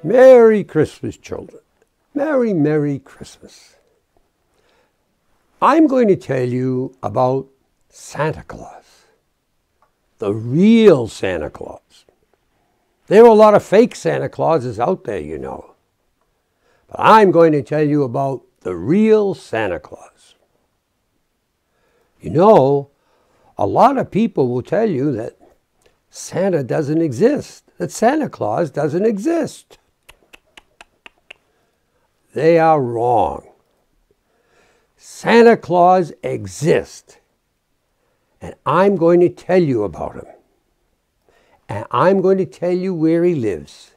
Merry Christmas, children. Merry, Merry Christmas. I'm going to tell you about Santa Claus, the real Santa Claus. There are a lot of fake Santa Clauses out there, you know. But I'm going to tell you about the real Santa Claus. You know, a lot of people will tell you that Santa doesn't exist, that Santa Claus doesn't exist. They are wrong. Santa Claus exists, and I'm going to tell you about him. And I'm going to tell you where he lives.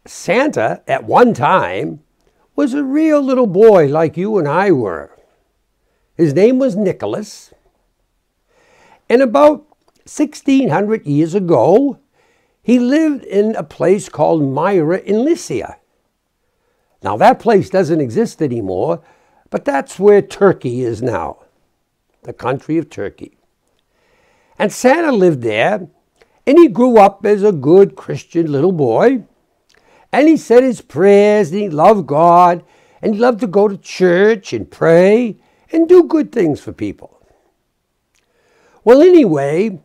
Santa, at one time, was a real little boy like you and I were. His name was Nicholas. And about 1600 years ago, he lived in a place called Myra in Lycia. Now, that place doesn't exist anymore, but that's where Turkey is now, the country of Turkey. And Santa lived there, and he grew up as a good Christian little boy. And he said his prayers, and he loved God, and he loved to go to church and pray and do good things for people. Well, anyway,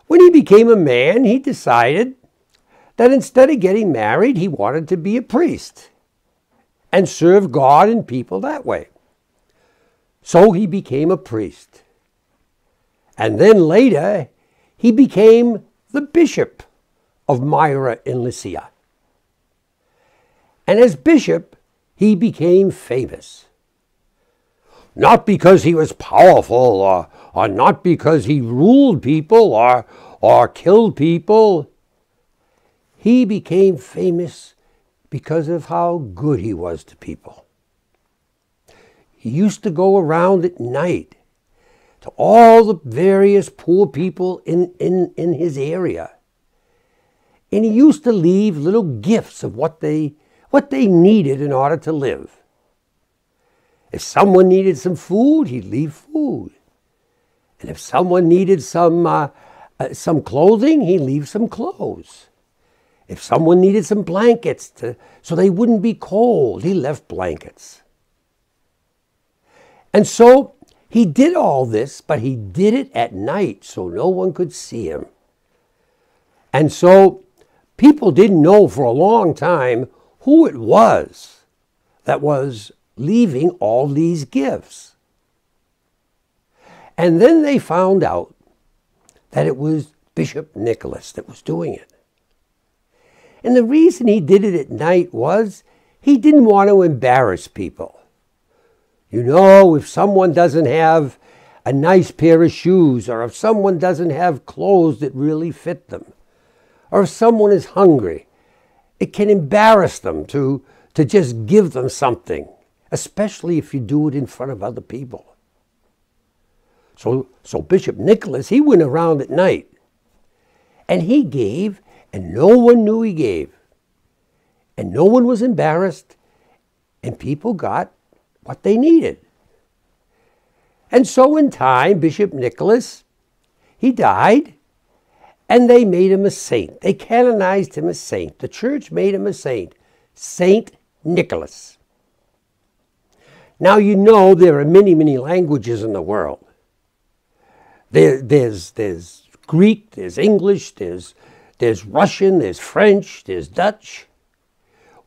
when he became a man, he decided that instead of getting married, he wanted to be a priest and serve God and people that way. So he became a priest. And then later, he became the bishop of Myra in Lycia. And as bishop, he became famous. Not because he was powerful or not because he ruled people or killed people. He became famous because of how good he was to people. He used to go around at night to all the various poor people in his area. And he used to leave little gifts of what they needed in order to live. If someone needed some food, he'd leave food. And if someone needed some clothing, he'd leave some clothes. If someone needed some blankets so they wouldn't be cold, he left blankets. And so he did all this, but he did it at night so no one could see him. And so people didn't know for a long time who it was that was leaving all these gifts. And then they found out that it was Bishop Nicholas that was doing it. And the reason he did it at night was he didn't want to embarrass people. You know, if someone doesn't have a nice pair of shoes, or if someone doesn't have clothes that really fit them, or if someone is hungry, it can embarrass them to just give them something, especially if you do it in front of other people. So Bishop Nicholas, he went around at night, and he gave, and no one knew he gave. And no one was embarrassed, and people got what they needed. And so in time, Bishop Nicholas, he died, and they made him a saint. They canonized him a saint. The church made him a saint, Saint Nicholas. Now, you know there are many, many languages in the world. There's Greek, there's English, there's Russian, there's French, there's Dutch.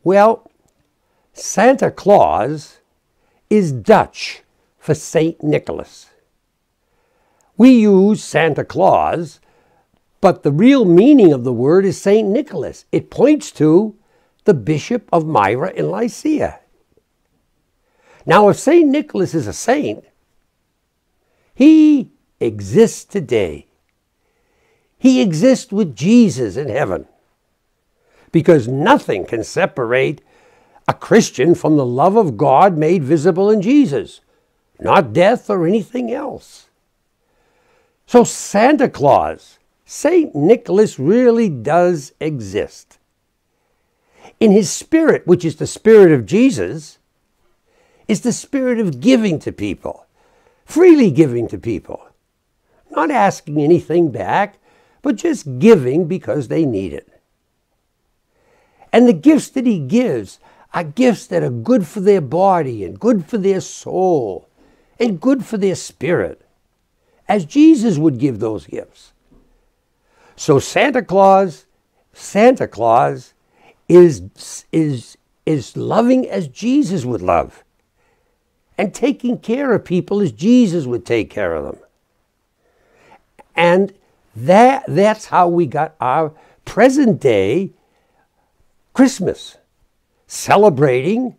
Well, Santa Claus is Dutch for Saint Nicholas. We use Santa Claus, but the real meaning of the word is Saint Nicholas. It points to the Bishop of Myra in Lycia. Now, if Saint Nicholas is a saint, he exists today. He exists with Jesus in heaven, because nothing can separate a Christian from the love of God made visible in Jesus, not death or anything else. So Santa Claus, Saint Nicholas, really does exist. In his spirit, which is the spirit of Jesus, is the spirit of giving to people, freely giving to people, not asking anything back, but just giving because they need it. And the gifts that he gives are gifts that are good for their body and good for their soul and good for their spirit, as Jesus would give those gifts. So Santa Claus is loving as Jesus would love, and taking care of people as Jesus would take care of them. And that's how we got our present day Christmas, celebrating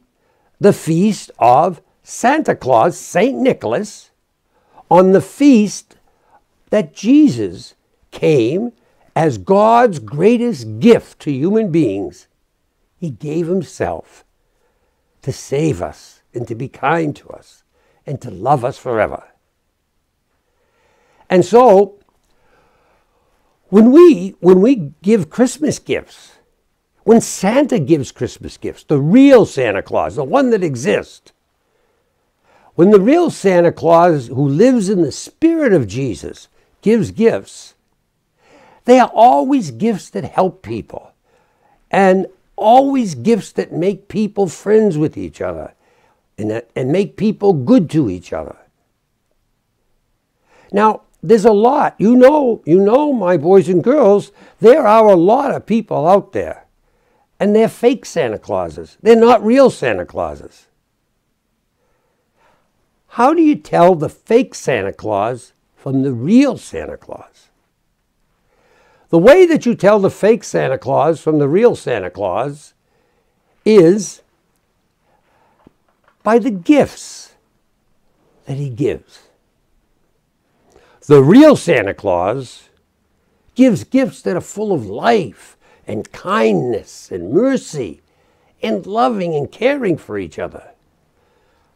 the feast of Santa Claus, St. Nicholas, on the feast that Jesus came as God's greatest gift to human beings. He gave himself to save us and to be kind to us and to love us forever. And so, when we give Christmas gifts, when Santa gives Christmas gifts, the real Santa Claus, the one that exists, when the real Santa Claus, who lives in the spirit of Jesus, gives gifts, they are always gifts that help people, and always gifts that make people friends with each other and make people good to each other. Now, there's a lot. You know, my boys and girls, there are a lot of people out there, and they're fake Santa Clauses. They're not real Santa Clauses. How do you tell the fake Santa Claus from the real Santa Claus? The way that you tell the fake Santa Claus from the real Santa Claus is by the gifts that he gives. The real Santa Claus gives gifts that are full of life and kindness and mercy and loving and caring for each other.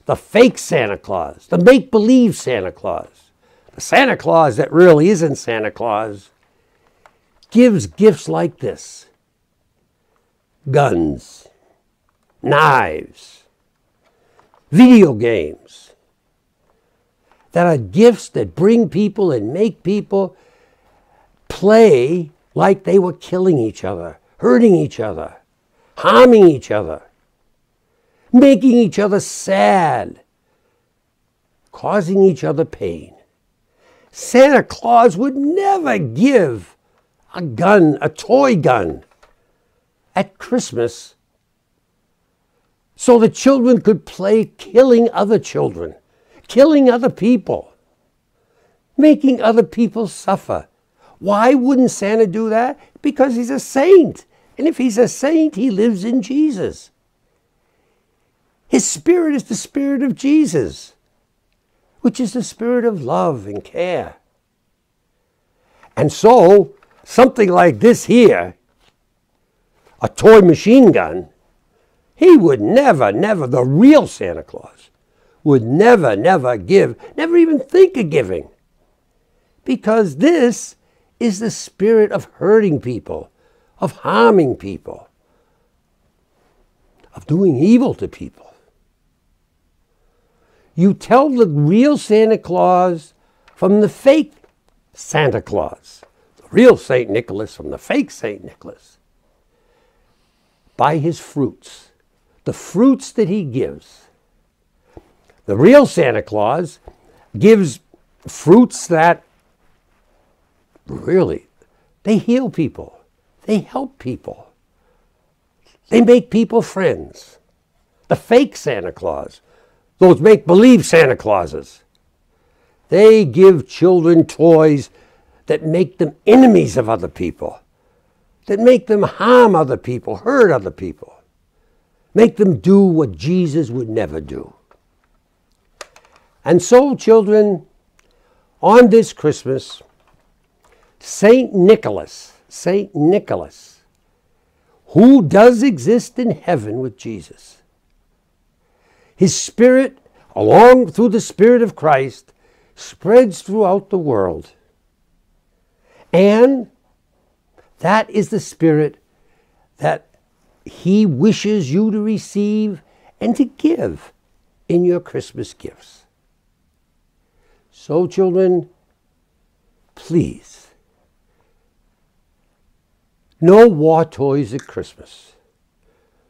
The fake Santa Claus, the make-believe Santa Claus, the Santa Claus that really isn't Santa Claus, gives gifts like this: guns, knives, video games, that are gifts that bring people and make people play like they were killing each other, hurting each other, harming each other, making each other sad, causing each other pain. Santa Claus would never give a gun, a toy gun, at Christmas so the children could play killing other children, killing other people, making other people suffer. Why wouldn't Santa do that? Because he's a saint. And if he's a saint, he lives in Jesus. His spirit is the spirit of Jesus, which is the spirit of love and care. And so, something like this here, a toy machine gun, he would never, the real Santa Claus, would never give, never even think of giving. Because this is the spirit of hurting people, of harming people, of doing evil to people. You tell the real Santa Claus from the fake Santa Claus, the real St. Nicholas from the fake St. Nicholas, by his fruits, the fruits that he gives. The real Santa Claus gives fruits that really, they heal people, they help people, they make people friends. The fake Santa Claus, those make-believe Santa Clauses, they give children toys that make them enemies of other people, that make them harm other people, hurt other people, make them do what Jesus would never do. And so, children, on this Christmas, St. Nicholas, who does exist in heaven with Jesus, his spirit, along through the Spirit of Christ, spreads throughout the world. And that is the spirit that he wishes you to receive and to give in your Christmas gifts. So, children, please, no war toys at Christmas.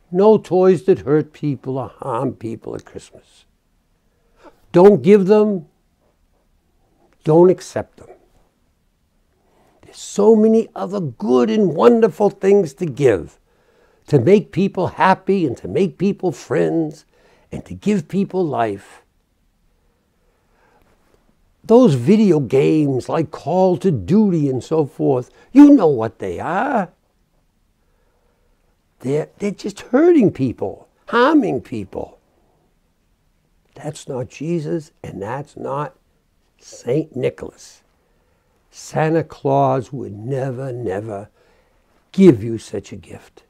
No toys that hurt people or harm people at Christmas. Don't give them. Don't accept them. There's so many other good and wonderful things to give, to make people happy and to make people friends and to give people life. Those video games like Call to Duty and so forth, you know what they are. They're just hurting people, harming people. That's not Jesus, and that's not St. Nicholas. Santa Claus would never, never give you such a gift.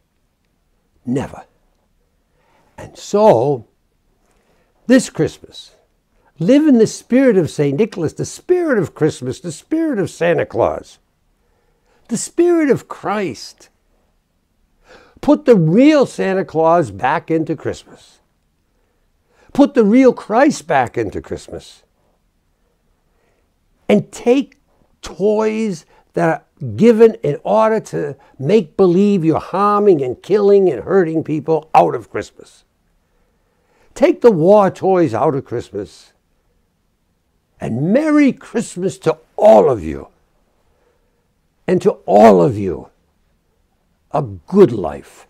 Never. And so, this Christmas, live in the spirit of St. Nicholas, the spirit of Christmas, the spirit of Santa Claus, the spirit of Christ. Put the real Santa Claus back into Christmas. Put the real Christ back into Christmas. And take toys that are given in order to make believe you're harming and killing and hurting people out of Christmas. Take the war toys out of Christmas. And Merry Christmas to all of you. And to all of you, a good life.